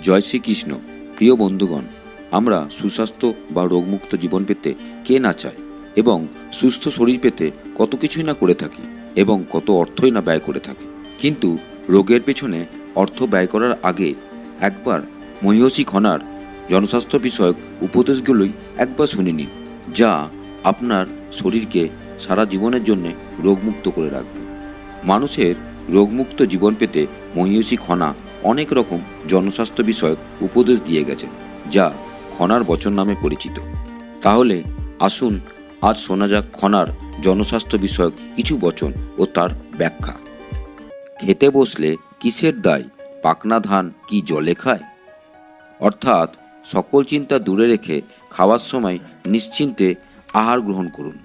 জয় শ্রীকৃষ্ণ। প্রিয় বন্ধুগণ, আমরা সুস্বাস্থ্য বা রোগমুক্ত জীবন পেতে কে না চায় এবং সুস্থ শরীর পেতে কত কিছুই না করে থাকি এবং কত অর্থই না ব্যয় করে থাকি। কিন্তু রোগের পেছনে অর্থ ব্যয় করার আগে একবার মহীয়সী খনার জনস্বাস্থ্য বিষয়ক উপদেশগুলোই একবার শুনে নিন, যা আপনার শরীরকে সারা জীবনের জন্য রোগমুক্ত করে রাখবে। মানুষের রোগমুক্ত জীবন পেতে মহীয়সী খনা অনেক রকম জনস্বাস্থ্য বিষয়ক উপদেশ দিয়ে গেছেন, যা খনার বচন নামে পরিচিত। তাহলে আসুন আজ শোনা যাক খনার জনস্বাস্থ্য বিষয়ক কিছু বচন ও তার ব্যাখ্যা। খেতে বসলে কিসের দায়, পাকনা ধান কি জলে খায়? অর্থাৎ সকল চিন্তা দূরে রেখে খাওয়ার সময় নিশ্চিন্তে আহার গ্রহণ করুন।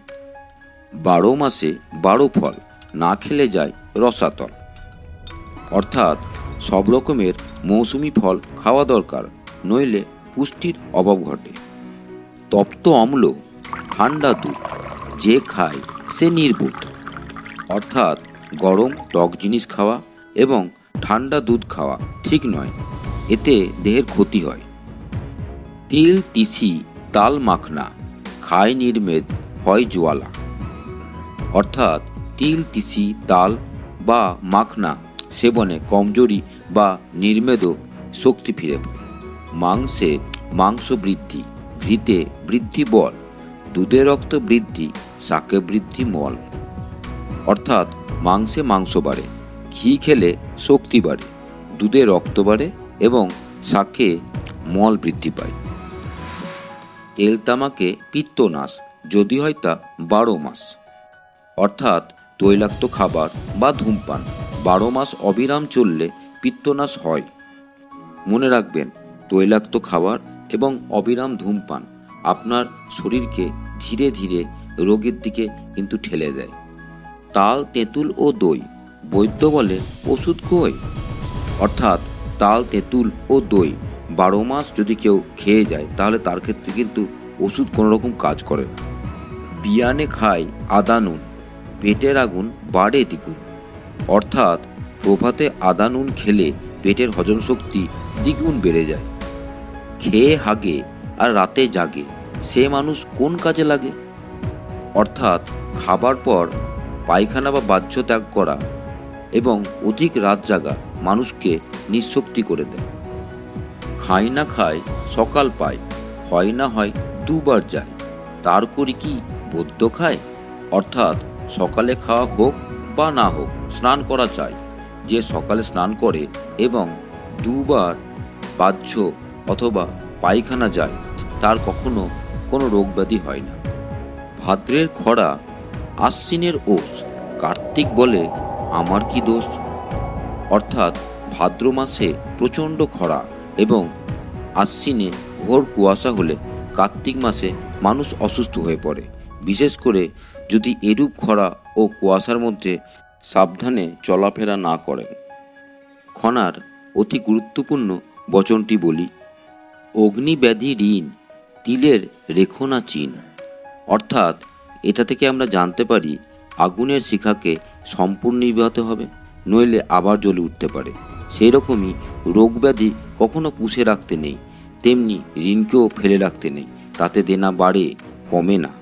12 মাসে 12 ফল, না খেলে যায় রসাতল। অর্থাৎ সব রকমের মৌসুমি ফল খাওয়া দরকার, নইলে পুষ্টির অভাব ঘটে। তপ্ত অম্ল, ঠান্ডা দুধ, যে খায় সে নির্বোধ। অর্থাৎ গরম টক জিনিস খাওয়া এবং ঠান্ডা দুধ খাওয়া ঠিক নয়, এতে দেহের ক্ষতি হয়। তিল তিসি তাল মাখনা, খায় নির্মেদ হয় জোয়ালা। অর্থাৎ তিল তিসি তাল বা মাখনা সেবনে কমজোরি বা নির্মেদও শক্তি ফিরে পায়। মাংসে মাংস বৃদ্ধি, ঘৃতে বৃদ্ধি বল, দুধে রক্ত বৃদ্ধি, শাকে বৃদ্ধি মল। অর্থাৎ মাংসে মাংস বাড়ে, ঘি খেলে শক্তি বাড়ে, দুধে রক্ত বাড়ে এবং শাকে মল বৃদ্ধি পায়। তেল তামাকে পিত্তনাশ, যদি হয় তা 12 মাস। অর্থাৎ তৈলাক্ত খাবার বা ধূমপান 12 মাস অবিরাম চললে পিত্তনাশ হয়। মনে রাখবেন, তৈলাক্ত খাবার এবং অবিরাম ধূমপান আপনার শরীরকে ধীরে ধীরে রোগের দিকে কিন্তু ঠেলে দেয়। তাল তেঁতুল ও দই, বৈদ্য বলে ওষুধ কই। অর্থাৎ তাল তেঁতুল ও দই 12 মাস যদি কেউ খেয়ে যায়, তাহলে তার ক্ষেত্রে কিন্তু ওষুধ কোনো রকম কাজ করে না। বিয়ানে খায় আদা নুন, পেটের আগুন বাড়ে দ্বিগুণ। অর্থাৎ প্রভাতে আদা নুন খেলে পেটের হজম শক্তি দ্বিগুণ বেড়ে যায়। খেয়ে হাগে আর রাতে জাগে, সে মানুষ কোন কাজে লাগে? অর্থাৎ খাবার পর পায়খানা বা বাহ্য ত্যাগ করা এবং অধিক রাত জাগা মানুষকে নিঃশক্তি করে দেয়। খাই না খায় সকাল পায়, হয় না হয় 2 বার যায়, তার করি কি বৈদ্য খায়? অর্থাৎ সকালে খাওয়া হোক বা না হোক স্নান করা চাই। যে সকালে স্নান করে এবং 2 বার বাহ্য অথবা পায়খানা যায়, তার কখনো কোনো রোগব্যাধি হয় না। ভাদ্রের খরা আশ্বিনের ওষ, কার্তিক বলে আমার কি দোষ। অর্থাৎ ভাদ্র মাসে প্রচণ্ড খরা এবং আশ্বিনে ঘোর কুয়াশা হলে কার্তিক মাসে মানুষ অসুস্থ হয়ে পড়ে, বিশেষ করে যদি এরূপ খরা ও কুয়াশার মধ্যে সাবধানে চলাফেরা না করেন। খনার অতি গুরুত্বপূর্ণ বচনটি বলি, অগ্নিব্যাধি ঋণ, তিলের রেখো না চিন। অর্থাৎ এটা থেকে আমরা জানতে পারি আগুনের শিখাকে সম্পূর্ণ নিভাতে হবে, নইলে আবার জ্বলে উঠতে পারে। সেই রকমই রোগব্যাধি কখনো পুষে রাখতে নেই, তেমনি ঋণকেও ফেলে রাখতে নেই, তাতে দেনা বাড়ে কমে না।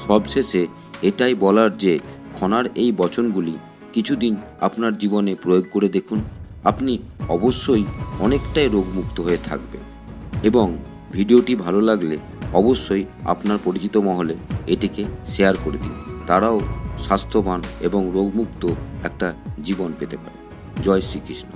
সবশেষে এটাই বলার যে খনার এই বচনগুলি কিছুদিন আপনার জীবনে প্রয়োগ করে দেখুন, আপনি অবশ্যই অনেকটাই রোগমুক্ত হয়ে থাকবেন। এবং ভিডিওটি ভালো লাগলে অবশ্যই আপনার পরিচিত মহলে এটিকে শেয়ার করে দিন, তারাও স্বাস্থ্যবান এবং রোগমুক্ত একটা জীবন পেতে পারে। জয় শ্রীকৃষ্ণ।